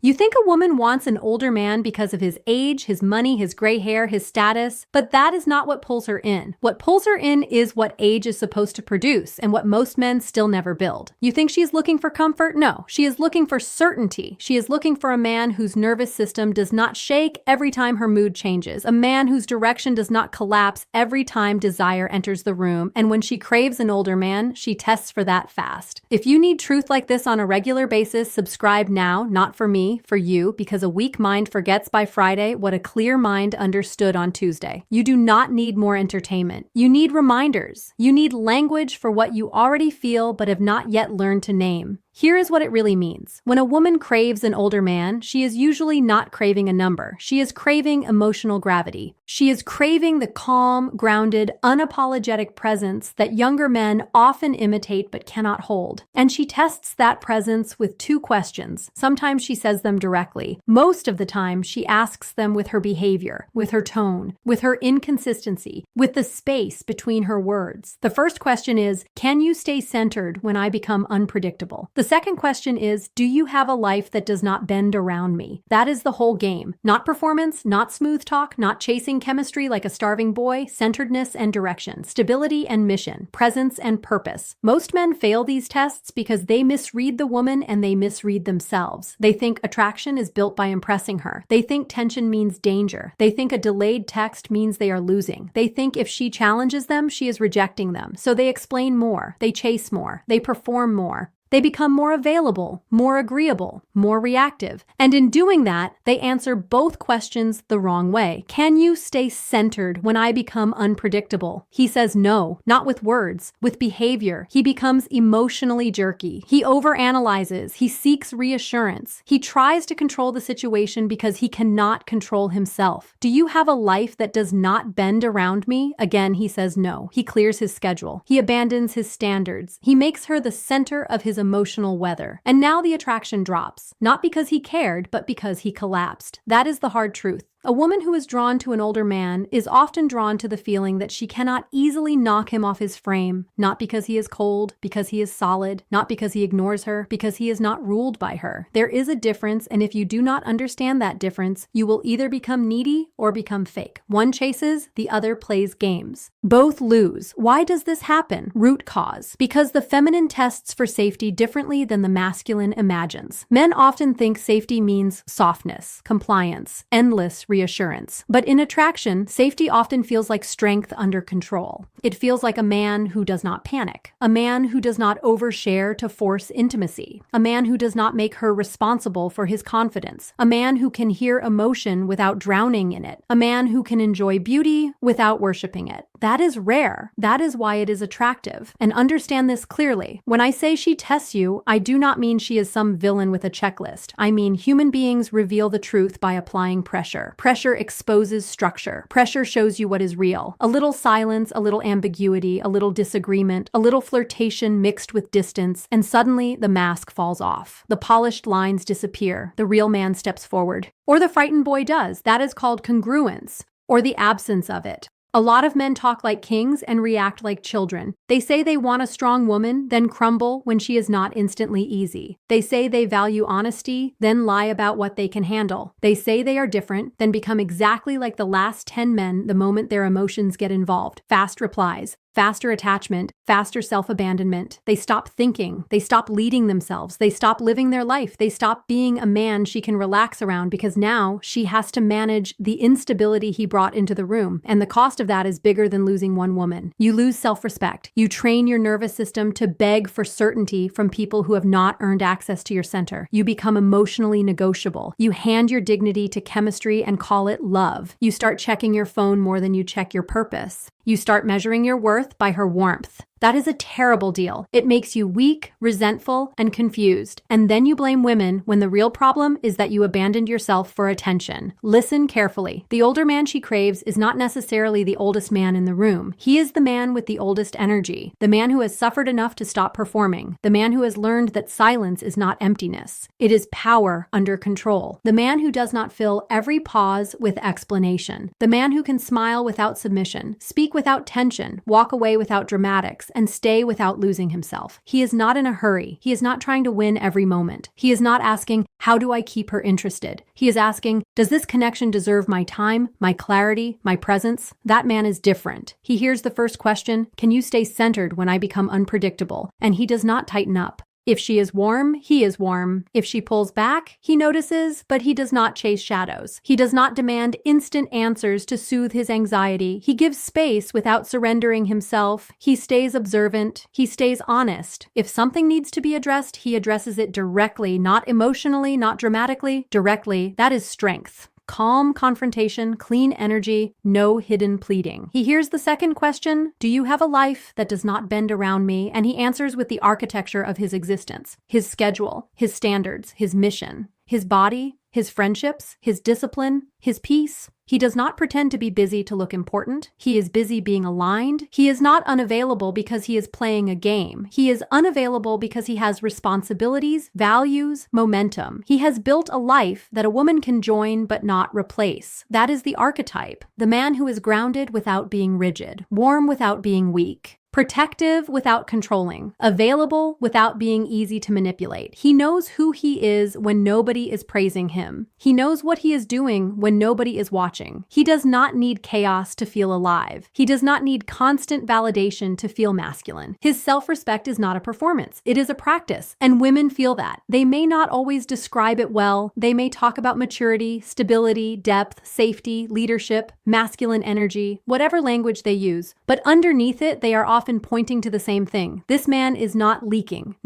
You think a woman wants an older man because of his age, his money, his gray hair, his status, but that is not what pulls her in. What pulls her in is what age is supposed to produce and what most men still never build. You think she's looking for comfort? No, she is looking for certainty. She is looking for a man whose nervous system does not shake every time her mood changes, a man whose direction does not collapse every time desire enters the room, and when she craves an older man, she tests for that fast. If you need truth like this on a regular basis, subscribe now, not for me, for you, because a weak mind forgets by Friday what a clear mind understood on Tuesday. You do not need more entertainment. You need reminders. You need language for what you already feel but have not yet learned to name. Here is what it really means. When a woman craves an older man, she is usually not craving a number. She is craving emotional gravity. She is craving the calm, grounded, unapologetic presence that younger men often imitate but cannot hold. And she tests that presence with two questions. Sometimes she says them directly. Most of the time, she asks them with her behavior, with her tone, with her inconsistency, with the space between her words. The first question is, can you stay centered when I become unpredictable? The second question is, do you have a life that does not bend around me? That is the whole game. Not performance, not smooth talk, not chasing chemistry like a starving boy, centeredness and direction, stability and mission, presence and purpose. Most men fail these tests because they misread the woman and they misread themselves. They think attraction is built by impressing her. They think tension means danger. They think a delayed text means they are losing. They think if she challenges them, she is rejecting them. So they explain more, they chase more, they perform more. They become more available, more agreeable, more reactive. And in doing that, they answer both questions the wrong way. Can you stay centered when I become unpredictable? He says no, not with words, with behavior. He becomes emotionally jerky. He overanalyzes. He seeks reassurance. He tries to control the situation because he cannot control himself. Do you have a life that does not bend around me? Again, he says no. He clears his schedule. He abandons his standards. He makes her the center of his emotional weather. And now the attraction drops, not because he cared, but because he collapsed. That is the hard truth. A woman who is drawn to an older man is often drawn to the feeling that she cannot easily knock him off his frame, not because he is cold, because he is solid, not because he ignores her, because he is not ruled by her. There is a difference, and if you do not understand that difference, you will either become needy or become fake. One chases, the other plays games. Both lose. Why does this happen? Root cause. Because the feminine tests for safety differently than the masculine imagines. Men often think safety means softness, compliance, endless reassurance. But in attraction, safety often feels like strength under control. It feels like a man who does not panic, a man who does not overshare to force intimacy, a man who does not make her responsible for his confidence, a man who can hear emotion without drowning in it, a man who can enjoy beauty without worshiping it. That is rare. That is why it is attractive. And understand this clearly. When I say she tests you, I do not mean she is some villain with a checklist. I mean human beings reveal the truth by applying pressure. Pressure exposes structure. Pressure shows you what is real. A little silence, a little ambiguity, a little disagreement, a little flirtation mixed with distance, and suddenly the mask falls off. The polished lines disappear. The real man steps forward. Or the frightened boy does. That is called congruence, or the absence of it. A lot of men talk like kings and react like children. They say they want a strong woman, then crumble when she is not instantly easy. They say they value honesty, then lie about what they can handle. They say they are different, then become exactly like the last 10 men the moment their emotions get involved. Fast replies. Faster attachment, faster self-abandonment. They stop thinking. They stop leading themselves. They stop living their life. They stop being a man she can relax around because now she has to manage the instability he brought into the room. And the cost of that is bigger than losing one woman. You lose self-respect. You train your nervous system to beg for certainty from people who have not earned access to your center. You become emotionally negotiable. You hand your dignity to chemistry and call it love. You start checking your phone more than you check your purpose. You start measuring your worth by her warmth. That is a terrible deal. It makes you weak, resentful, and confused. And then you blame women when the real problem is that you abandoned yourself for attention. Listen carefully. The older man she craves is not necessarily the oldest man in the room. He is the man with the oldest energy, the man who has suffered enough to stop performing, the man who has learned that silence is not emptiness. It is power under control. The man who does not fill every pause with explanation. The man who can smile without submission, speak without tension, walk away without dramatics, and stay without losing himself. He is not in a hurry. He is not trying to win every moment. He is not asking, how do I keep her interested? He is asking, does this connection deserve my time, my clarity, my presence? That man is different. He hears the first question, can you stay centered when I become unpredictable? And he does not tighten up. If she is warm, he is warm. If she pulls back, he notices, but he does not chase shadows. He does not demand instant answers to soothe his anxiety. He gives space without surrendering himself. He stays observant. He stays honest. If something needs to be addressed, he addresses it directly, not emotionally, not dramatically, directly. That is strength. Calm confrontation, clean energy, no hidden pleading. He hears the second question, do you have a life that does not bend around me? And he answers with the architecture of his existence, his schedule, his standards, his mission, his body, his friendships, his discipline, his peace. He does not pretend to be busy to look important. He is busy being aligned. He is not unavailable because he is playing a game. He is unavailable because he has responsibilities, values, momentum. He has built a life that a woman can join but not replace. That is the archetype. The man who is grounded without being rigid, warm without being weak, protective without controlling, available without being easy to manipulate. He knows who he is when nobody is praising him. He knows what he is doing when nobody is watching. He does not need chaos to feel alive. He does not need constant validation to feel masculine. His self-respect is not a performance. It is a practice, and women feel that. They may not always describe it well. They may talk about maturity, stability, depth, safety, leadership, masculine energy, whatever language they use. But underneath it, they are often pointing to the same thing. This man is not leaking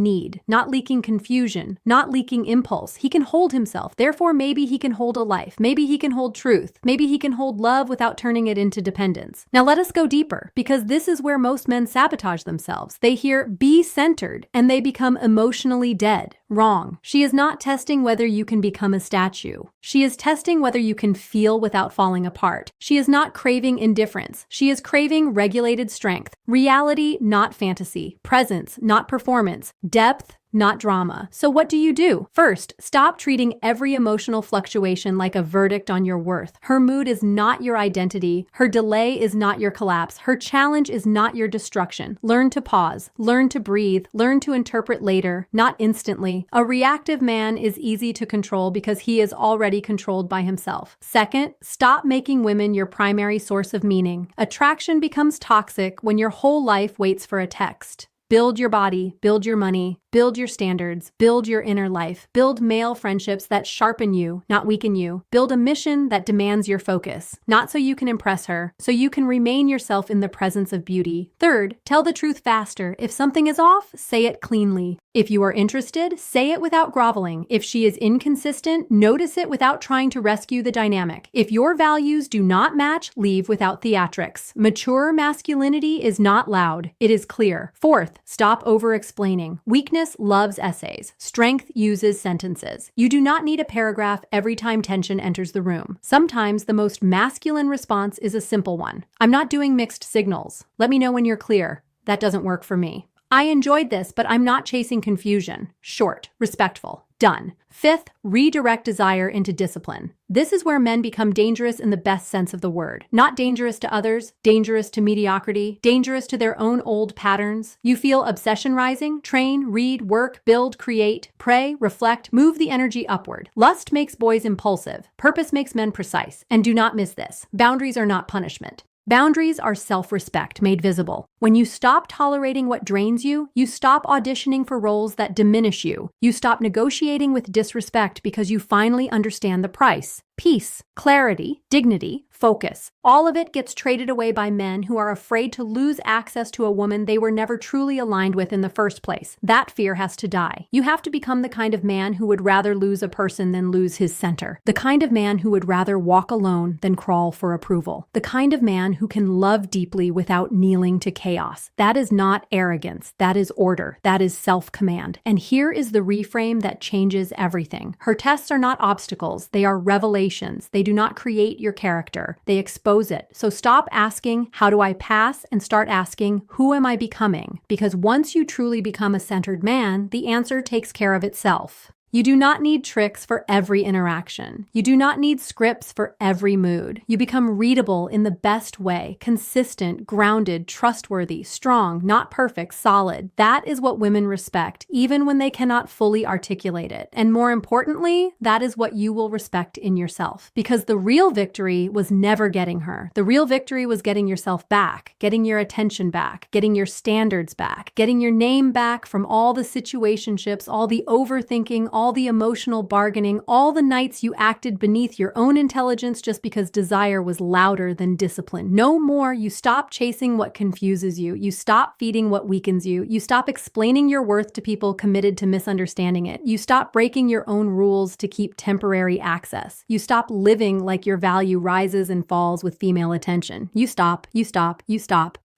need, not leaking confusion, not leaking impulse. He can hold himself. Therefore, maybe he can hold a life. Maybe he can hold truth. Maybe he can hold love without turning it into dependence. Now let us go deeper, because this is where most men sabotage themselves. They hear be centered and they become emotionally dead. Wrong. She is not testing whether you can become a statue. She is testing whether you can feel without falling apart. She is not craving indifference. She is craving regulated strength. Reality, not fantasy. Presence, not performance. Depth, not drama. So what do you do? First, stop treating every emotional fluctuation like a verdict on your worth. Her mood is not your identity. Her delay is not your collapse. Her challenge is not your destruction. Learn to pause. Learn to breathe. Learn to interpret later, not instantly. A reactive man is easy to control because he is already controlled by himself. Second, stop making women your primary source of meaning. Attraction becomes toxic when your whole life waits for a text. Build your body, build your money, build your standards, build your inner life, build male friendships that sharpen you, not weaken you. Build a mission that demands your focus, not so you can impress her, so you can remain yourself in the presence of beauty. Third, tell the truth faster. If something is off, say it cleanly. If you are interested, say it without groveling. If she is inconsistent, notice it without trying to rescue the dynamic. If your values do not match, leave without theatrics. Mature masculinity is not loud. It is clear. Fourth, stop over-explaining. Weakness loves essays. Strength uses sentences. You do not need a paragraph every time tension enters the room. Sometimes the most masculine response is a simple one. I'm not doing mixed signals. Let me know when you're clear. That doesn't work for me. I enjoyed this, but I'm not chasing confusion. Short, respectful, done. Fifth, redirect desire into discipline. This is where men become dangerous in the best sense of the word. Not dangerous to others, dangerous to mediocrity, dangerous to their own old patterns. You feel obsession rising? Train, read, work, build, create, pray, reflect, move the energy upward. Lust makes boys impulsive. Purpose makes men precise. And do not miss this. Boundaries are not punishment. Boundaries are self-respect made visible. When you stop tolerating what drains you, you stop auditioning for roles that diminish you. You stop negotiating with disrespect because you finally understand the price. Peace, clarity, dignity, focus. All of it gets traded away by men who are afraid to lose access to a woman they were never truly aligned with in the first place. That fear has to die. You have to become the kind of man who would rather lose a person than lose his center. The kind of man who would rather walk alone than crawl for approval. The kind of man who can love deeply without kneeling to chaos. That is not arrogance. That is order. That is self-command. And here is the reframe that changes everything. Her tests are not obstacles. They are revelations. They do not create your character. They expose it. So stop asking, how do I pass? And start asking, who am I becoming? Because once you truly become a centered man, the answer takes care of itself. You do not need tricks for every interaction. You do not need scripts for every mood. You become readable in the best way, consistent, grounded, trustworthy, strong, not perfect, solid. That is what women respect, even when they cannot fully articulate it. And more importantly, that is what you will respect in yourself. Because the real victory was never getting her. The real victory was getting yourself back, getting your attention back, getting your standards back, getting your name back from all the situationships, all the overthinking, all the emotional bargaining, all the nights you acted beneath your own intelligence just because desire was louder than discipline. No more. You stop chasing what confuses you. You stop feeding what weakens you. You stop explaining your worth to people committed to misunderstanding it. You stop breaking your own rules to keep temporary access. You stop living like your value rises and falls with female attention. You stop.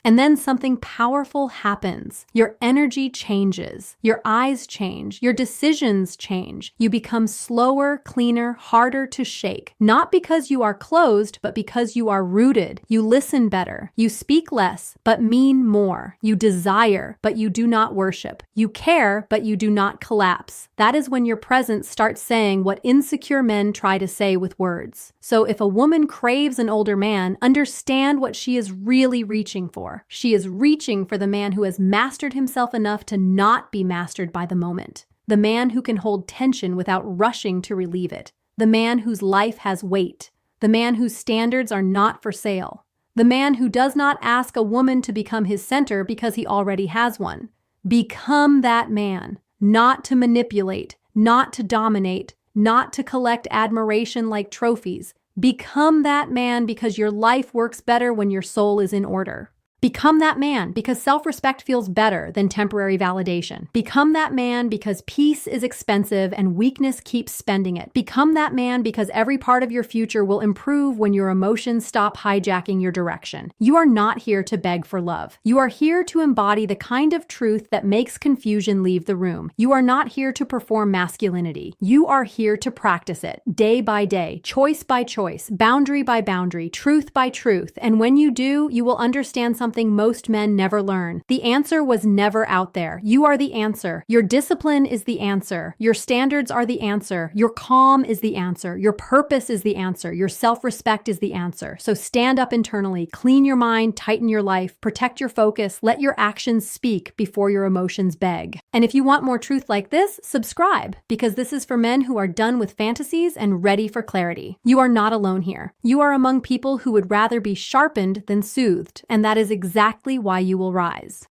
And then something powerful happens. Your energy changes. Your eyes change. Your decisions change. You become slower, cleaner, harder to shake. Not because you are closed, but because you are rooted. You listen better. You speak less, but mean more. You desire, but you do not worship. You care, but you do not collapse. That is when your presence starts saying what insecure men try to say with words. So if a woman craves an older man, understand what she is really reaching for. She is reaching for the man who has mastered himself enough to not be mastered by the moment. The man who can hold tension without rushing to relieve it. The man whose life has weight. The man whose standards are not for sale. The man who does not ask a woman to become his center because he already has one. Become that man. Not to manipulate, not to dominate, not to collect admiration like trophies. Become that man because your life works better when your soul is in order. Become that man because self-respect feels better than temporary validation. Become that man because peace is expensive and weakness keeps spending it. Become that man because every part of your future will improve when your emotions stop hijacking your direction. You are not here to beg for love. You are here to embody the kind of truth that makes confusion leave the room. You are not here to perform masculinity. You are here to practice it, day by day, choice by choice, boundary by boundary, truth by truth. And when you do, you will understand something most men never learn. The answer was never out there. You are the answer. Your discipline is the answer. Your standards are the answer. Your calm is the answer. Your purpose is the answer. Your self-respect is the answer. So stand up internally, clean your mind, tighten your life, protect your focus, let your actions speak before your emotions beg. And if you want more truth like this, subscribe, because this is for men who are done with fantasies and ready for clarity. You are not alone here. You are among people who would rather be sharpened than soothed, and that is exactly why you will rise.